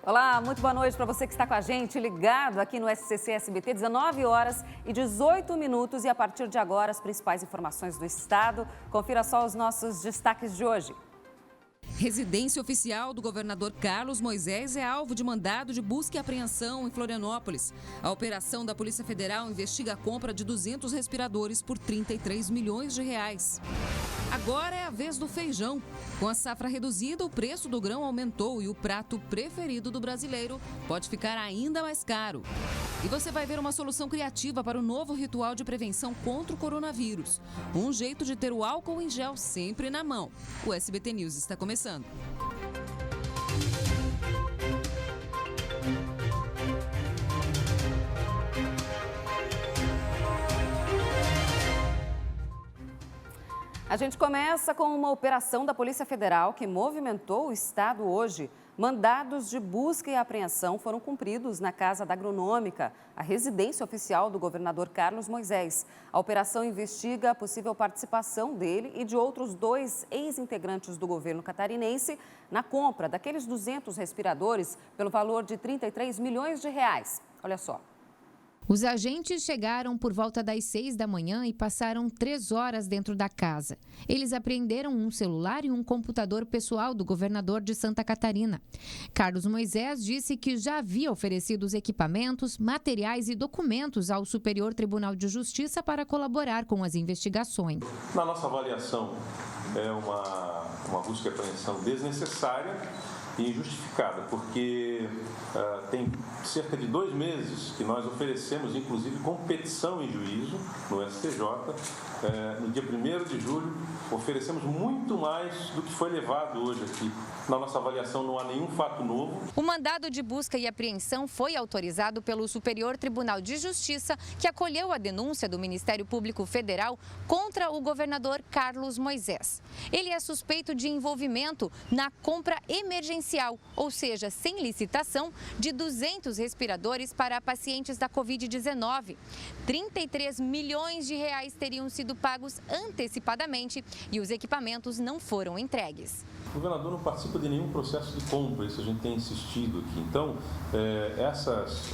Olá, muito boa noite para você que está com a gente, ligado aqui no SCC SBT, 19 horas e 18 minutos. E a partir de agora, as principais informações do estado. Confira só os nossos destaques de hoje. Residência oficial do governador Carlos Moisés é alvo de mandado de busca e apreensão em Florianópolis. A operação da Polícia Federal investiga a compra de 200 respiradores por 33 milhões de reais. Agora é a vez do feijão. Com a safra reduzida, o preço do grão aumentou e o prato preferido do brasileiro pode ficar ainda mais caro. E você vai ver uma solução criativa para o novo ritual de prevenção contra o coronavírus. Um jeito de ter o álcool em gel sempre na mão. O SBT News está começando. A gente começa com uma operação da Polícia Federal que movimentou o estado hoje. Mandados de busca e apreensão foram cumpridos na Casa da Agronômica, a residência oficial do governador Carlos Moisés. A operação investiga a possível participação dele e de outros 2 ex-integrantes do governo catarinense na compra daqueles 200 respiradores pelo valor de 33 milhões de reais. Olha só. Os agentes chegaram por volta das 6 da manhã e passaram 3 horas dentro da casa. Eles apreenderam um celular e um computador pessoal do governador de Santa Catarina. Carlos Moisés disse que já havia oferecido os equipamentos, materiais e documentos ao Superior Tribunal de Justiça para colaborar com as investigações. Na nossa avaliação, é uma busca e apreensão desnecessária e injustificada, porque tem cerca de 2 meses que nós oferecemos, inclusive, competição em juízo no STJ. No dia 1º de julho, oferecemos muito mais do que foi levado hoje aqui. Na nossa avaliação, não há nenhum fato novo. O mandado de busca e apreensão foi autorizado pelo Superior Tribunal de Justiça, que acolheu a denúncia do Ministério Público Federal contra o governador Carlos Moisés. Ele é suspeito de envolvimento na compra emergencial, ou seja, sem licitação, de 200 respiradores para pacientes da Covid-19. 33 milhões de reais teriam sido pagos antecipadamente e os equipamentos não foram entregues. O governador não participa de nenhum processo de compra, isso a gente tem insistido aqui. Então, essas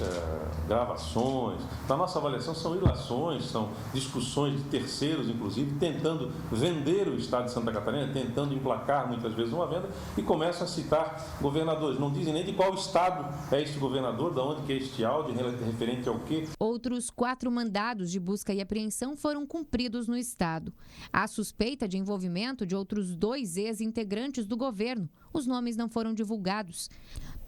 gravações, na nossa avaliação, são ilações, são discussões de terceiros, inclusive, tentando vender o estado de Santa Catarina, tentando emplacar muitas vezes uma venda e começam a citar governadores. Não dizem nem de qual estado é este governador, de onde que é este áudio, referente ao quê. Outros 4 mandados de busca e apreensão foram cumpridos no estado. Há suspeita de envolvimento de outros 2 ex-integrantes do governo. Os nomes não foram divulgados.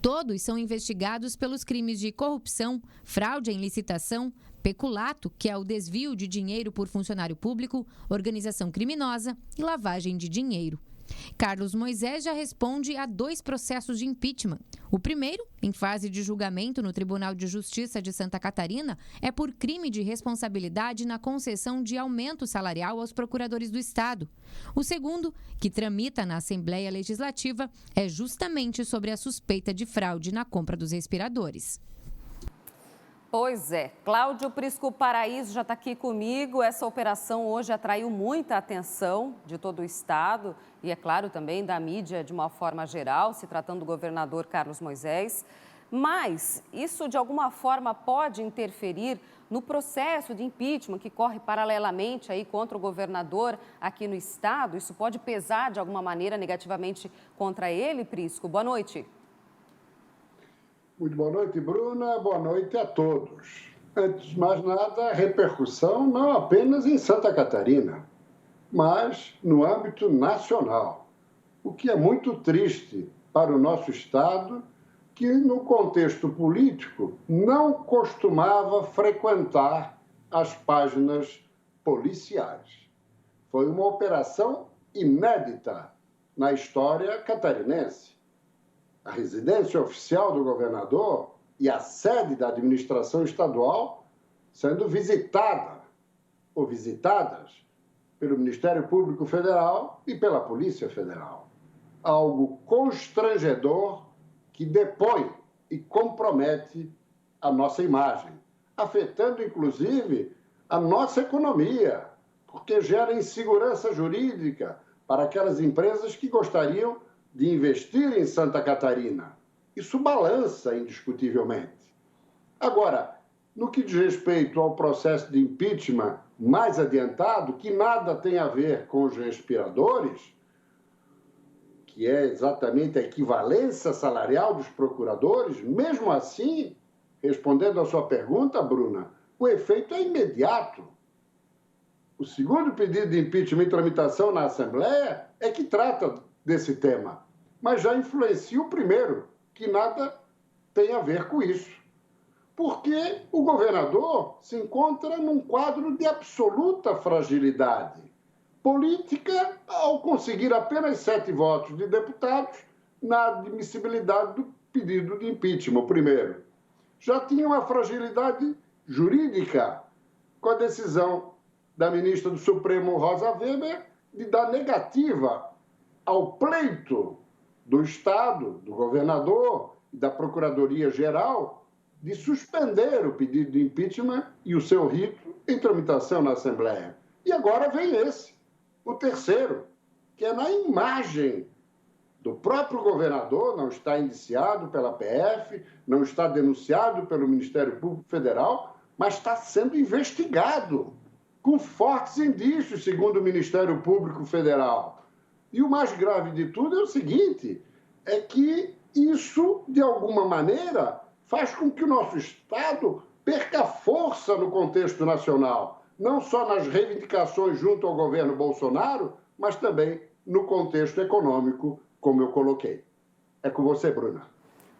Todos são investigados pelos crimes de corrupção, fraude em licitação, peculato, que é o desvio de dinheiro por funcionário público, organização criminosa e lavagem de dinheiro. Carlos Moisés já responde a 2 processos de impeachment. O primeiro, em fase de julgamento no Tribunal de Justiça de Santa Catarina, é por crime de responsabilidade na concessão de aumento salarial aos procuradores do Estado. O segundo, que tramita na Assembleia Legislativa, é justamente sobre a suspeita de fraude na compra dos respiradores. Pois é, Cláudio Prisco Paraíso já está aqui comigo. Essa operação hoje atraiu muita atenção de todo o estado e, é claro, também da mídia de uma forma geral, se tratando do governador Carlos Moisés. Mas isso, de alguma forma, pode interferir no processo de impeachment que corre paralelamente aí contra o governador aqui no estado? Isso pode pesar, de alguma maneira, negativamente contra ele, Prisco? Boa noite. Muito boa noite, Bruna. Boa noite a todos. Antes de mais nada, a repercussão não apenas em Santa Catarina, mas no âmbito nacional. O que é muito triste para o nosso Estado, que no contexto político não costumava frequentar as páginas policiais. Foi uma operação inédita na história catarinense. A residência oficial do governador e a sede da administração estadual sendo visitada ou visitadas pelo Ministério Público Federal e pela Polícia Federal. Algo constrangedor que depõe e compromete a nossa imagem, afetando inclusive a nossa economia, porque gera insegurança jurídica para aquelas empresas que gostariam de investir em Santa Catarina. Isso balança indiscutivelmente. Agora, no que diz respeito ao processo de impeachment mais adiantado, que nada tem a ver com os respiradores, que é exatamente a equivalência salarial dos procuradores, mesmo assim, respondendo à sua pergunta, Bruna, o efeito é imediato. O segundo pedido de impeachment em tramitação na Assembleia é que trata desse tema, mas já influencia o primeiro, que nada tem a ver com isso. Porque o governador se encontra num quadro de absoluta fragilidade política ao conseguir apenas 7 votos de deputados na admissibilidade do pedido de impeachment, o primeiro. Já tinha uma fragilidade jurídica com a decisão da ministra do Supremo, Rosa Weber, de dar negativa ao pleito do Estado, do governador e da Procuradoria-Geral de suspender o pedido de impeachment e o seu rito em tramitação na Assembleia. E agora vem esse, o terceiro, que é na imagem do próprio governador, não está indiciado pela PF, não está denunciado pelo Ministério Público Federal, mas está sendo investigado com fortes indícios, segundo o Ministério Público Federal. E o mais grave de tudo é o seguinte, é que isso, de alguma maneira, faz com que o nosso Estado perca força no contexto nacional, não só nas reivindicações junto ao governo Bolsonaro, mas também no contexto econômico, como eu coloquei. É com você, Bruna.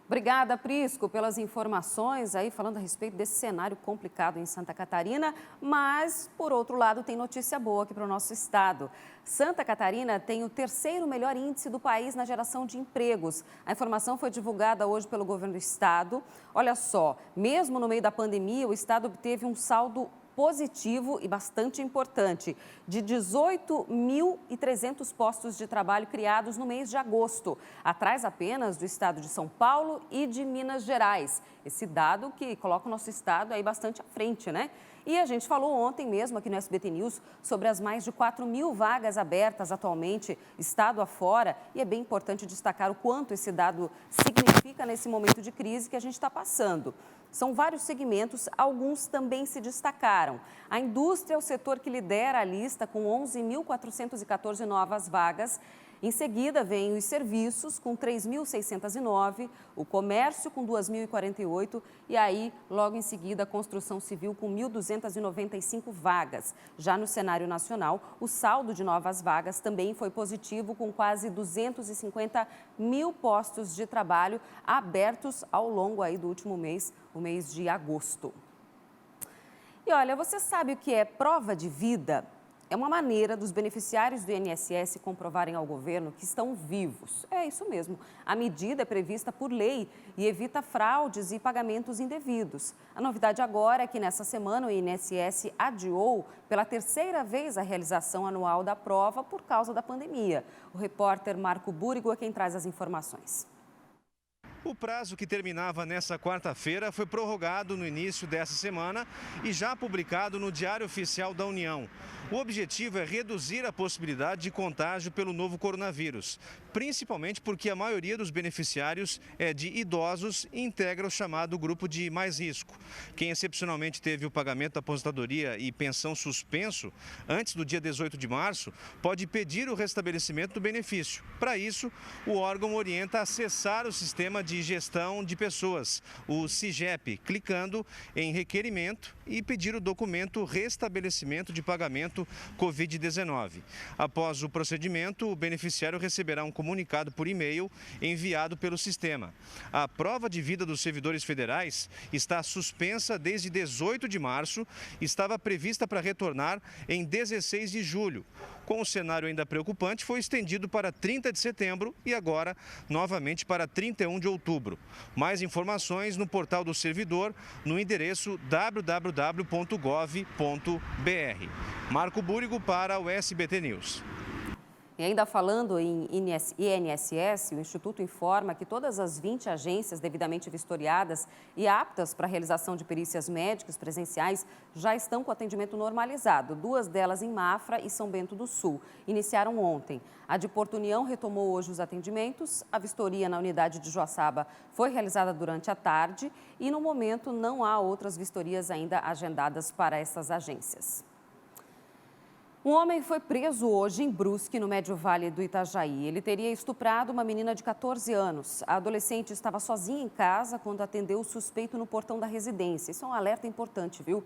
Obrigada, Prisco, pelas informações aí, falando a respeito desse cenário complicado em Santa Catarina, mas, por outro lado, tem notícia boa aqui para o nosso estado. Santa Catarina tem o 3º melhor índice do país na geração de empregos. A informação foi divulgada hoje pelo governo do estado. Olha só, mesmo no meio da pandemia, o estado obteve um saldo positivo e bastante importante, de 18.300 postos de trabalho criados no mês de agosto, atrás apenas do estado de São Paulo e de Minas Gerais. Esse dado que coloca o nosso estado aí bastante à frente, né? E a gente falou ontem mesmo aqui no SBT News sobre as mais de 4.000 vagas abertas atualmente, estado afora, e é bem importante destacar o quanto esse dado significa nesse momento de crise que a gente está passando. São vários segmentos, alguns também se destacaram. A indústria é o setor que lidera a lista com 11.414 novas vagas. Em seguida, vem os serviços, com 3.609, o comércio, com 2.048, e aí, logo em seguida, a construção civil, com 1.295 vagas. Já no cenário nacional, o saldo de novas vagas também foi positivo, com quase 250 mil postos de trabalho abertos ao longo aí do último mês, o mês de agosto. E olha, você sabe o que é prova de vida? É uma maneira dos beneficiários do INSS comprovarem ao governo que estão vivos. É isso mesmo. A medida é prevista por lei e evita fraudes e pagamentos indevidos. A novidade agora é que nessa semana o INSS adiou pela 3ª vez a realização anual da prova por causa da pandemia. O repórter Marco Búrigo é quem traz as informações. O prazo que terminava nesta quarta-feira foi prorrogado no início dessa semana e já publicado no Diário Oficial da União. O objetivo é reduzir a possibilidade de contágio pelo novo coronavírus, principalmente porque a maioria dos beneficiários é de idosos e integra o chamado grupo de mais risco. Quem excepcionalmente teve o pagamento da aposentadoria e pensão suspenso antes do dia 18 de março pode pedir o restabelecimento do benefício. Para isso, o órgão orienta a acessar o sistema de gestão de pessoas, o SIGEP, clicando em requerimento e pedir o documento restabelecimento de pagamento Covid-19. Após o procedimento, o beneficiário receberá um comunicado por e-mail enviado pelo sistema. A prova de vida dos servidores federais está suspensa desde 18 de março e estava prevista para retornar em 16 de julho. Com o cenário ainda preocupante, foi estendido para 30 de setembro e agora novamente para 31 de outubro. Mais informações no portal do servidor no endereço www.gov.br. Marco Búrigo para o SBT News. E ainda falando em INSS, o Instituto informa que todas as 20 agências devidamente vistoriadas e aptas para a realização de perícias médicas presenciais já estão com atendimento normalizado. 2 delas em Mafra e São Bento do Sul iniciaram ontem. A de Porto União retomou hoje os atendimentos. A vistoria na unidade de Joaçaba foi realizada durante a tarde e, no momento, não há outras vistorias ainda agendadas para essas agências. Um homem foi preso hoje em Brusque, no Médio Vale do Itajaí. Ele teria estuprado uma menina de 14 anos. A adolescente estava sozinha em casa quando atendeu o suspeito no portão da residência. Isso é um alerta importante, viu?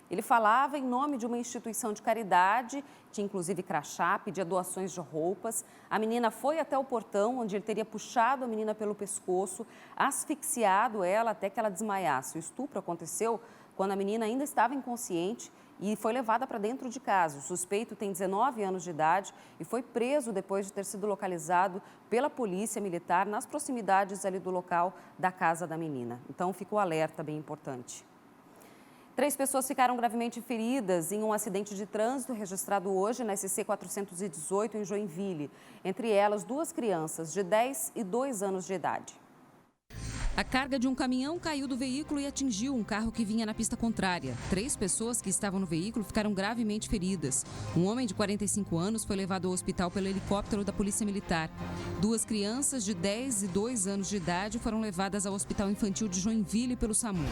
Ele falava em nome de uma instituição de caridade, tinha inclusive crachá, pedia doações de roupas. A menina foi até o portão, onde ele teria puxado a menina pelo pescoço, asfixiado ela até que ela desmaiasse. O estupro aconteceu quando a menina ainda estava inconsciente e foi levada para dentro de casa. O suspeito tem 19 anos de idade e foi preso depois de ter sido localizado pela polícia militar nas proximidades ali do local da casa da menina. Então, fica o alerta bem importante. 3 pessoas ficaram gravemente feridas em um acidente de trânsito registrado hoje na SC 418 em Joinville. Entre elas, 2 crianças de 10 e 2 anos de idade. A carga de um caminhão caiu do veículo e atingiu um carro que vinha na pista contrária. 3 pessoas que estavam no veículo ficaram gravemente feridas. Um homem de 45 anos foi levado ao hospital pelo helicóptero da Polícia Militar. 2 crianças de 10 e 2 anos de idade foram levadas ao Hospital Infantil de Joinville pelo SAMU.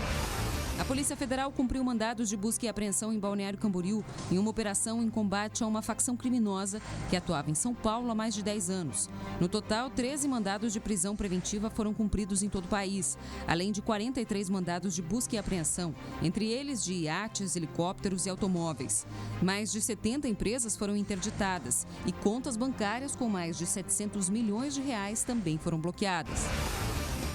A Polícia Federal cumpriu mandados de busca e apreensão em Balneário Camboriú em uma operação em combate a uma facção criminosa que atuava em São Paulo há mais de 10 anos. No total, 13 mandados de prisão preventiva foram cumpridos em todo o país, além de 43 mandados de busca e apreensão, entre eles de iates, helicópteros e automóveis. Mais de 70 empresas foram interditadas e contas bancárias com mais de 700 milhões de reais também foram bloqueadas.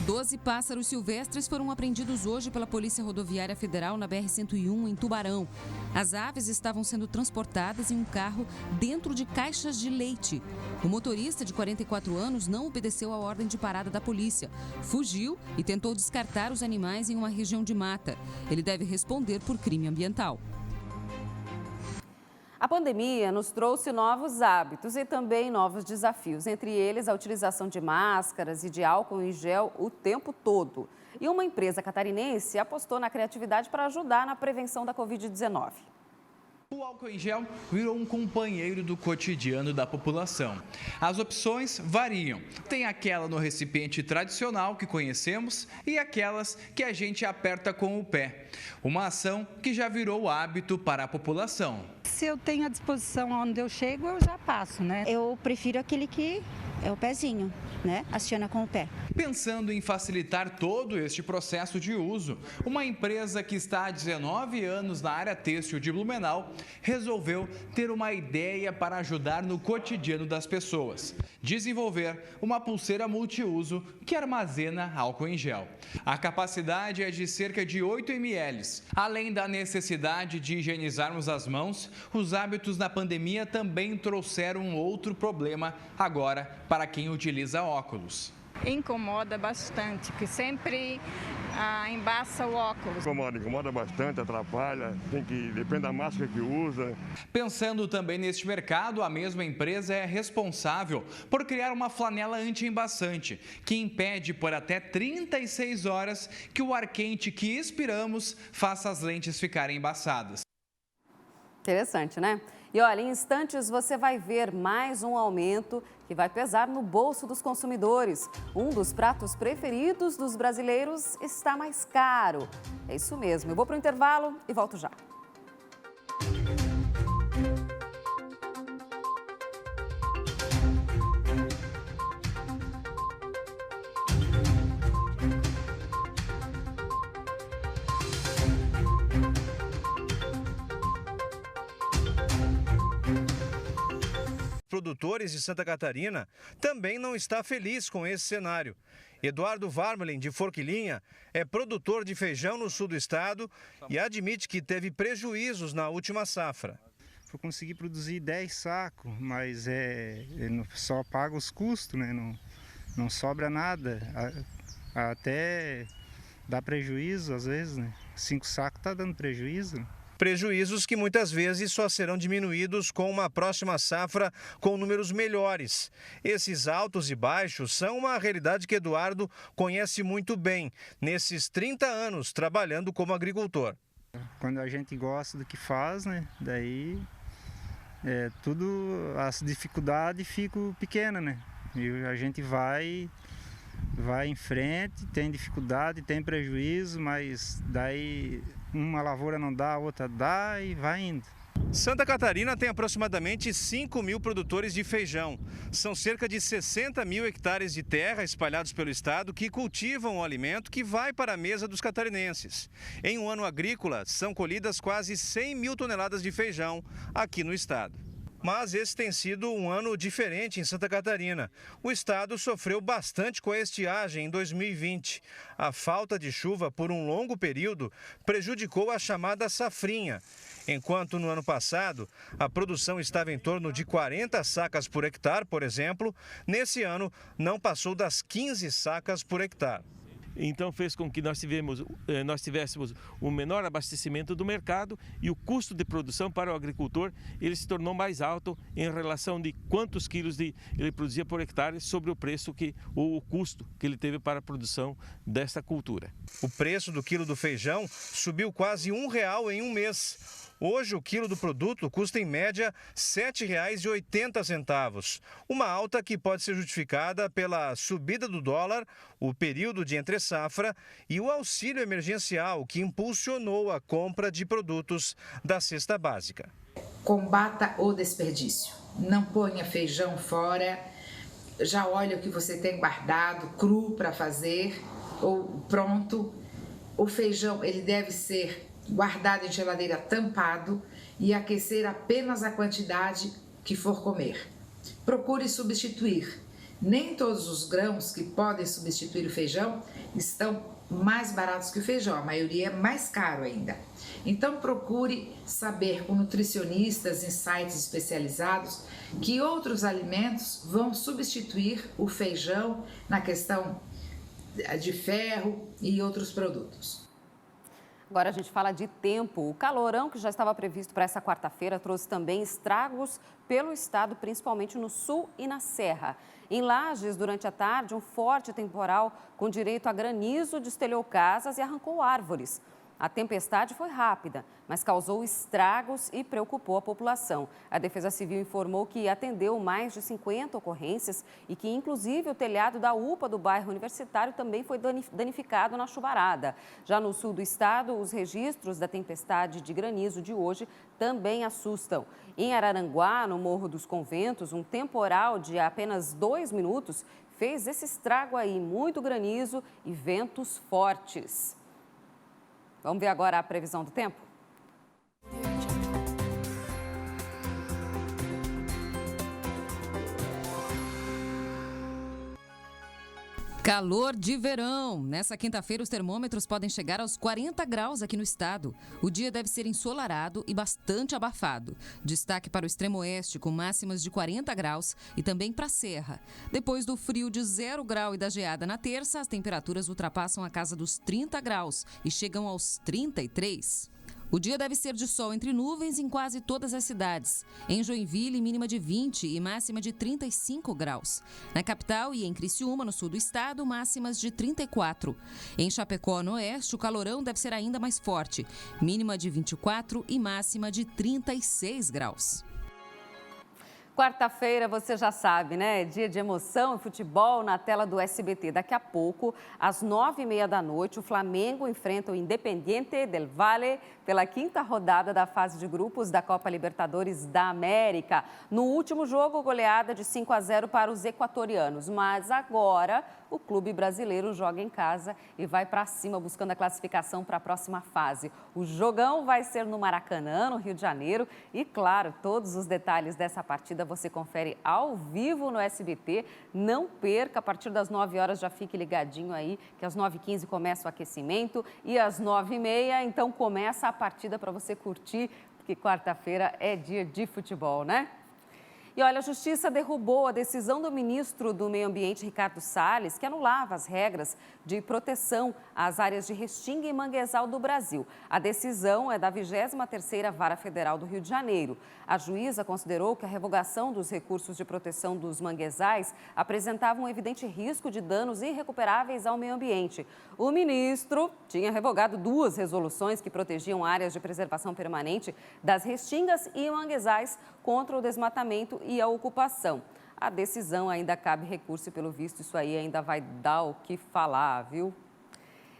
12 pássaros silvestres foram apreendidos hoje pela Polícia Rodoviária Federal na BR-101, em Tubarão. As aves estavam sendo transportadas em um carro dentro de caixas de leite. O motorista, de 44 anos, não obedeceu à ordem de parada da polícia. Fugiu e tentou descartar os animais em uma região de mata. Ele deve responder por crime ambiental. A pandemia nos trouxe novos hábitos e também novos desafios, entre eles a utilização de máscaras e de álcool em gel o tempo todo. E uma empresa catarinense apostou na criatividade para ajudar na prevenção da Covid-19. O álcool em gel virou um companheiro do cotidiano da população. As opções variam. Tem aquela no recipiente tradicional que conhecemos e aquelas que a gente aperta com o pé. Uma ação que já virou hábito para a população. Se eu tenho à disposição onde eu chego, eu já passo, né? Eu prefiro aquele que é o pezinho, né? Aciona com o pé. Pensando em facilitar todo este processo de uso, uma empresa que está há 19 anos na área têxtil de Blumenau resolveu ter uma ideia para ajudar no cotidiano das pessoas. Desenvolver uma pulseira multiuso que armazena álcool em gel. A capacidade é de cerca de 8 ml. Além da necessidade de higienizarmos as mãos, os hábitos na pandemia também trouxeram um outro problema agora para quem utiliza óculos. Incomoda bastante, que sempre embaça o óculos. Incomoda bastante, atrapalha, depende da máscara que usa. Pensando também neste mercado, a mesma empresa é responsável por criar uma flanela anti-embaçante, que impede por até 36 horas que o ar quente que expiramos faça as lentes ficarem embaçadas. Interessante, né? E olha, em instantes você vai ver mais um aumento que vai pesar no bolso dos consumidores. Um dos pratos preferidos dos brasileiros está mais caro. É isso mesmo. Eu vou para o intervalo e volto já. Produtores de Santa Catarina também não está feliz com esse cenário. Eduardo Varmelin, de Forquilinha, é produtor de feijão no sul do estado e admite que teve prejuízos na última safra. Eu consegui produzir 10 sacos, mas só paga os custos, né? Não sobra nada. Até dá prejuízo às vezes, né? 5 sacos está dando prejuízo. Prejuízos que muitas vezes só serão diminuídos com uma próxima safra com números melhores. Esses altos e baixos são uma realidade que Eduardo conhece muito bem, nesses 30 anos trabalhando como agricultor. Quando a gente gosta do que faz, né? Daí as dificuldades ficam pequenas, né? E a gente vai em frente, tem dificuldade, tem prejuízo, mas daí uma lavoura não dá, a outra dá e vai indo. Santa Catarina tem aproximadamente 5.000 produtores de feijão. São cerca de 60.000 hectares de terra espalhados pelo estado que cultivam o alimento que vai para a mesa dos catarinenses. Em um ano agrícola, são colhidas quase 100.000 toneladas de feijão aqui no estado. Mas esse tem sido um ano diferente em Santa Catarina. O estado sofreu bastante com a estiagem em 2020. A falta de chuva por um longo período prejudicou a chamada safrinha. Enquanto no ano passado a produção estava em torno de 40 sacas por hectare, por exemplo, nesse ano não passou das 15 sacas por hectare. Então fez com que nós tivéssemos um menor abastecimento do mercado e o custo de produção para o agricultor ele se tornou mais alto em relação de quantos quilos ele produzia por hectare sobre o preço ou o custo que ele teve para a produção desta cultura. O preço do quilo do feijão subiu quase R$1 em um mês. Hoje, o quilo do produto custa, em média, R$ 7,80. Uma alta que pode ser justificada pela subida do dólar, o período de entre-safra e o auxílio emergencial, que impulsionou a compra de produtos da cesta básica. Combata o desperdício. Não ponha feijão fora. Já olha o que você tem guardado, cru para fazer ou pronto. O feijão ele deve ser guardado em geladeira tampado e aquecer apenas a quantidade que for comer. Procure substituir. Nem todos os grãos que podem substituir o feijão estão mais baratos que o feijão, a maioria é mais caro ainda. Então procure saber com nutricionistas em sites especializados que outros alimentos vão substituir o feijão na questão de ferro e outros produtos. Agora a gente fala de tempo. O calorão que já estava previsto para essa quarta-feira trouxe também estragos pelo estado, principalmente no sul e na serra. Em Lages, durante a tarde, um forte temporal com direito a granizo destelhou casas e arrancou árvores. A tempestade foi rápida, mas causou estragos e preocupou a população. A Defesa Civil informou que atendeu mais de 50 ocorrências e que, inclusive, o telhado da UPA do bairro Universitário também foi danificado na chuvarada. Já no sul do estado, os registros da tempestade de granizo de hoje também assustam. Em Araranguá, no Morro dos Conventos, um temporal de apenas 2 minutos fez esse estrago aí, muito granizo e ventos fortes. Vamos ver agora a previsão do tempo? Calor de verão. Nessa quinta-feira, os termômetros podem chegar aos 40 graus aqui no estado. O dia deve ser ensolarado e bastante abafado. Destaque para o extremo oeste, com máximas de 40 graus e também para a serra. Depois do frio de 0 grau e da geada na terça, as temperaturas ultrapassam a casa dos 30 graus e chegam aos 33. O dia deve ser de sol entre nuvens em quase todas as cidades. Em Joinville, mínima de 20 e máxima de 35 graus. Na capital e em Criciúma, no sul do estado, máximas de 34. Em Chapecó, no oeste, o calorão deve ser ainda mais forte. Mínima de 24 e máxima de 36 graus. Quarta-feira, você já sabe, né? Dia de emoção e futebol na tela do SBT. Daqui a pouco, às 9h30 da noite, o Flamengo enfrenta o Independiente del Valle pela 5ª rodada da fase de grupos da Copa Libertadores da América. No último jogo, goleada de 5-0 para os equatorianos. Mas agora, o clube brasileiro joga em casa e vai para cima buscando a classificação para a próxima fase. O jogão vai ser no Maracanã, no Rio de Janeiro. E, claro, todos os detalhes dessa partida você confere ao vivo no SBT. Não perca, a partir das 9 horas já fique ligadinho aí, que às 9h15 começa o aquecimento e às 9h30, então começa a partida para você curtir, porque quarta-feira é dia de futebol, né? E olha, a Justiça derrubou a decisão do ministro do Meio Ambiente, Ricardo Salles, que anulava as regras de proteção às áreas de Restinga e Manguezal do Brasil. A decisão é da 23ª Vara Federal do Rio de Janeiro. A juíza considerou que a revogação dos recursos de proteção dos manguezais apresentava um evidente risco de danos irrecuperáveis ao meio ambiente. O ministro tinha revogado 2 resoluções que protegiam áreas de preservação permanente das restingas e manguezais contra o desmatamento e a ocupação. A decisão ainda cabe recurso e, pelo visto, isso aí ainda vai dar o que falar, viu?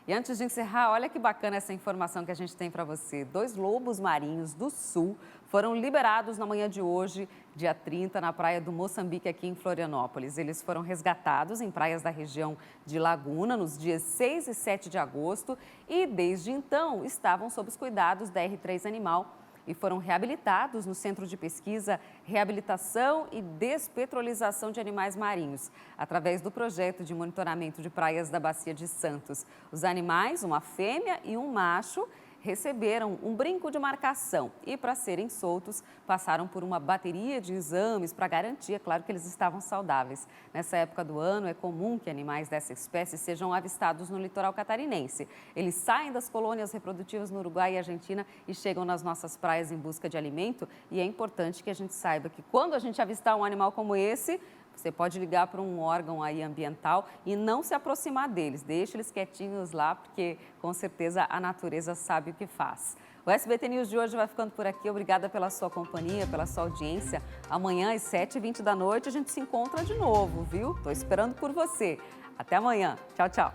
E antes de encerrar, olha que bacana essa informação que a gente tem para você. 2 lobos marinhos do sul foram liberados na manhã de hoje, dia 30, na praia do Moçambique, aqui em Florianópolis. Eles foram resgatados em praias da região de Laguna nos dias 6 e 7 de agosto e, desde então, estavam sob os cuidados da R3 Animal e foram reabilitados no Centro de Pesquisa, Reabilitação e Despetrolização de Animais Marinhos, através do projeto de monitoramento de praias da Bacia de Santos. Os animais, uma fêmea e um macho, receberam um brinco de marcação e, para serem soltos, passaram por uma bateria de exames para garantir, é claro, que eles estavam saudáveis. Nessa época do ano, é comum que animais dessa espécie sejam avistados no litoral catarinense. Eles saem das colônias reprodutivas no Uruguai e Argentina e chegam nas nossas praias em busca de alimento. E é importante que a gente saiba que quando a gente avistar um animal como esse, você pode ligar para um órgão aí ambiental e não se aproximar deles. Deixe eles quietinhos lá, porque com certeza a natureza sabe o que faz. O SBT News de hoje vai ficando por aqui. Obrigada pela sua companhia, pela sua audiência. Amanhã, às 7h20 da noite, a gente se encontra de novo, viu? Estou esperando por você. Até amanhã. Tchau, tchau.